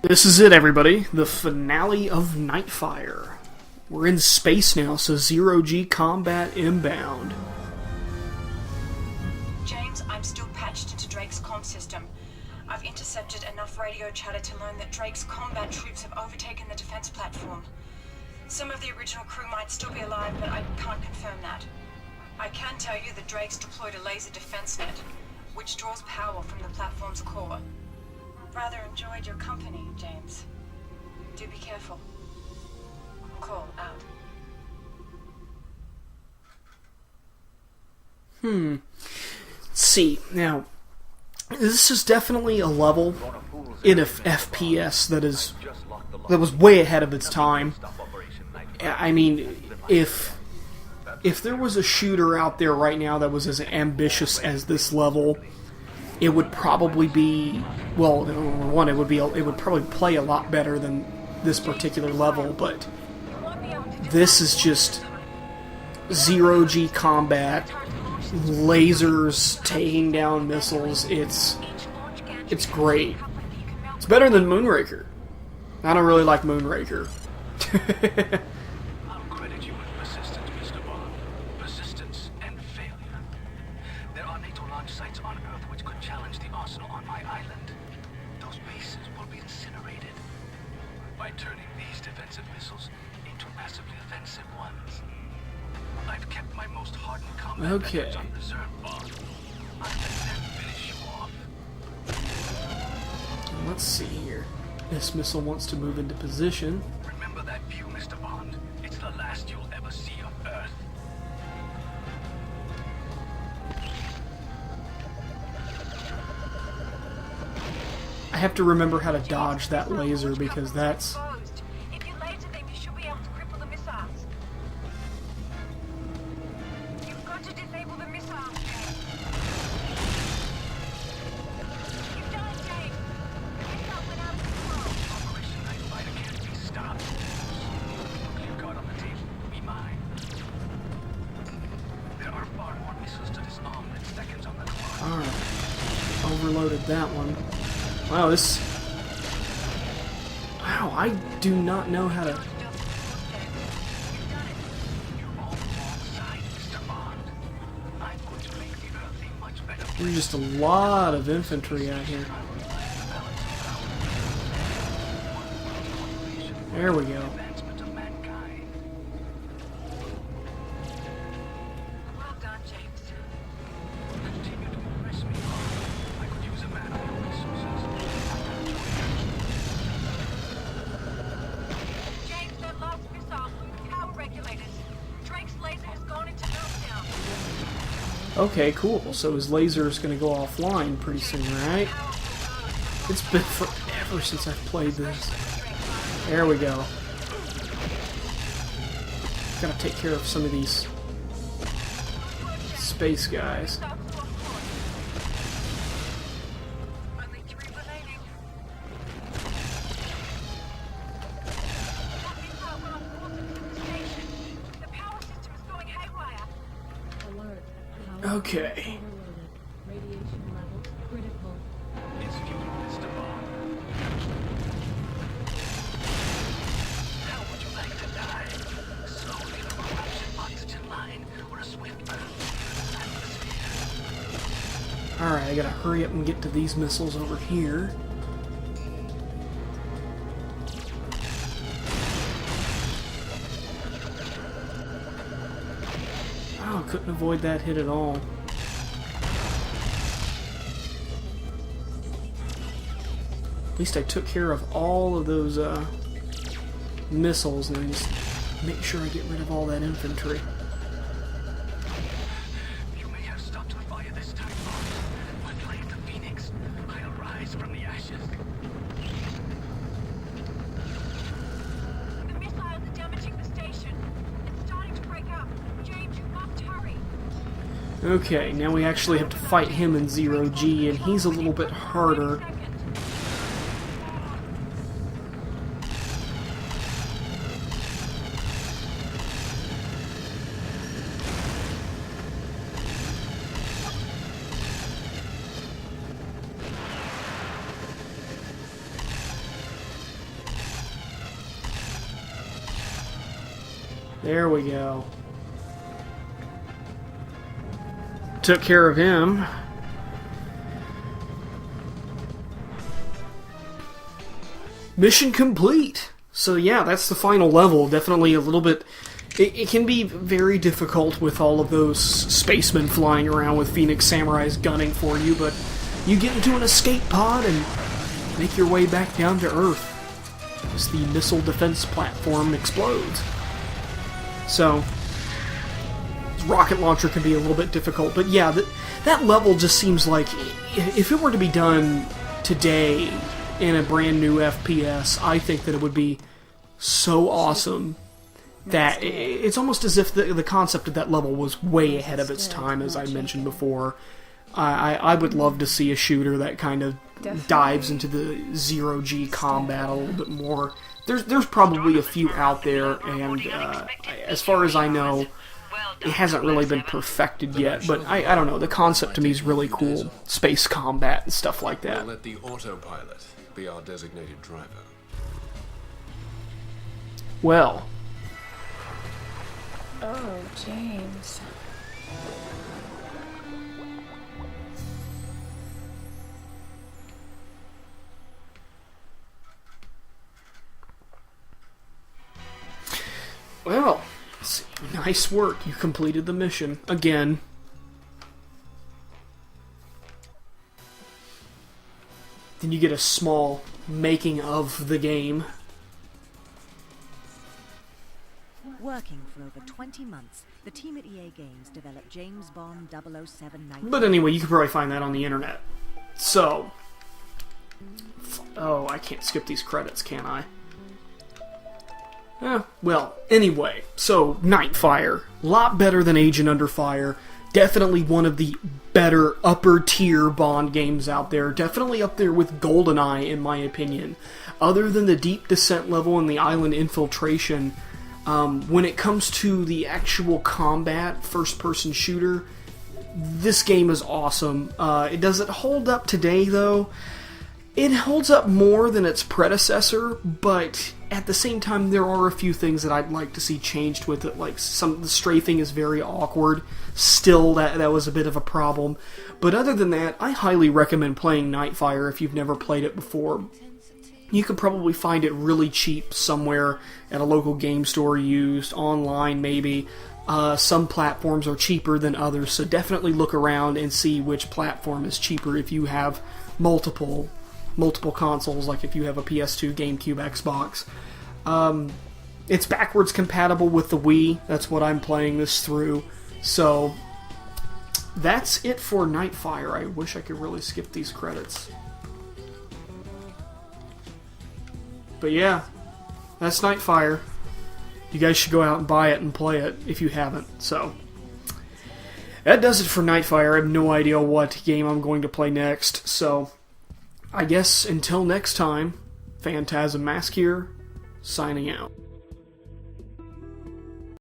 This is it, everybody. The finale of Nightfire. We're in space now, so zero-G combat inbound. James, I'm still patched into Drake's comm system. I've intercepted enough radio chatter to learn that Drake's combat troops have overtaken the defense platform. Some of the original crew might still be alive, but I can't confirm that. I can tell you that Drake's deployed a laser defense net, which draws power from the platform's core. Rather enjoyed your company, James. Do be careful. Call out. Let's see. Now, this is definitely a level in a FPS that was way ahead of its time. I mean, if there was a shooter out there right now that was as ambitious as this level, it would probably be, well, number one, it would probably play a lot better than this particular level, but this is just zero-G combat, lasers taking down missiles. It's great. It's better than Moonraker. I don't really like Moonraker. I'll credit you with persistence, Mr. Bond. Persistence and failure. There are NATO launch sites on Earth which could challenge the arsenal on my island. Those bases will be incinerated by turning these defensive missiles into massively offensive ones. I've kept my most hardened combat methods on reserve, Bond. I'll let them finish you off. Let's see here. This missile wants to move into position. Remember that view, Mr. Bond. It's the last you'll ever see of Earth. I have to remember how to dodge that laser because that's... If you laser them, you should be able to cripple the missiles. You've got to disable the missiles, James. You've done it, James. The missile went out of control. Operation Nightfire can't be stopped. Nuclear card on the table will be mine. There are far more missiles to disarm than seconds on the clock. Alright. Overloaded that one. Wow, this... Wow, I do not know how to... You're all alongside, Mr. Bond. I'm going to make the Earth a much better place. There's just a lot of infantry out here. There we go. Advancement of mankind. Well done, James. Continue to impress me. I could use a man of your resources. James, that last missile blew the power regulators. Drake's laser has gone into meltdown. Okay, cool. So his laser is going to go offline pretty soon, right? It's been forever since I've played this. There we go. Gotta take care of some of these space guys. Only 3 remaining. That missile went off course and hit the station. The power system is going haywire. Alert. Okay. Overloaded. Radiation level critical. It's futile, Mr. Bond. How would you like to die? Slowly from a collapsing oxygen line or a swift burn through the atmosphere? Alright, I gotta hurry up and get to these missiles over here. Oh, couldn't avoid that hit at all. At least I took care of all of those missiles, and then just make sure I get rid of all that infantry. You may have stopped the fire this time, Bond, but like the phoenix, I'll rise from the ashes. The missiles are damaging the station. It's starting to break up. James, you must hurry. Okay, now we actually have to fight him in zero-G, and he's a little bit harder. There we go. Took care of him. Mission complete! So yeah, that's the final level. Definitely a little bit... It can be very difficult with all of those spacemen flying around with Phoenix Samurais gunning for you, but you get into an escape pod and make your way back down to Earth as the missile defense platform explodes. So, rocket launcher can be a little bit difficult, but yeah, that level just seems like if it were to be done today in a brand new FPS, I think that it would be so awesome that it's almost as if the concept of that level was way ahead of its time, as I mentioned before. I would love to see a shooter that kind of dives into the zero-G combat a little bit more. There's probably a few out there, and as far as I know, it hasn't really been perfected yet, but I don't know, the concept to me is really cool. Space combat and stuff like that. We'll let the autopilot be our designated driver. Well. Oh, James. Well, let's see. Nice work. You completed the mission. Again. Then you get a small making of the game. Working for over 20 months, the team at EA Games developed James Bond 007 Nightfire. But anyway, you can probably find that on the internet. So... Oh, I can't skip these credits, can I? Well, anyway, so Nightfire. A lot better than Agent Under Fire. Definitely one of the better upper tier Bond games out there. Definitely up there with GoldenEye, in my opinion. Other than the deep descent level and the island infiltration, when it comes to the actual combat, first-person shooter, this game is awesome. Does it hold up today, though? It holds up more than its predecessor, but at the same time, there are a few things that I'd like to see changed with it. Like, the strafing is very awkward. Still, that was a bit of a problem. But other than that, I highly recommend playing Nightfire if you've never played it before. You could probably find it really cheap somewhere at a local game store used, online maybe. Some platforms are cheaper than others, so definitely look around and see which platform is cheaper if you have multiple consoles, like if you have a PS2, GameCube, Xbox. It's backwards compatible with the Wii. That's what I'm playing this through. So, that's it for Nightfire. I wish I could really skip these credits. But yeah, that's Nightfire. You guys should go out and buy it and play it if you haven't. So, that does it for Nightfire. I have no idea what game I'm going to play next. So, I guess until next time, Phantasm Mask here, signing out.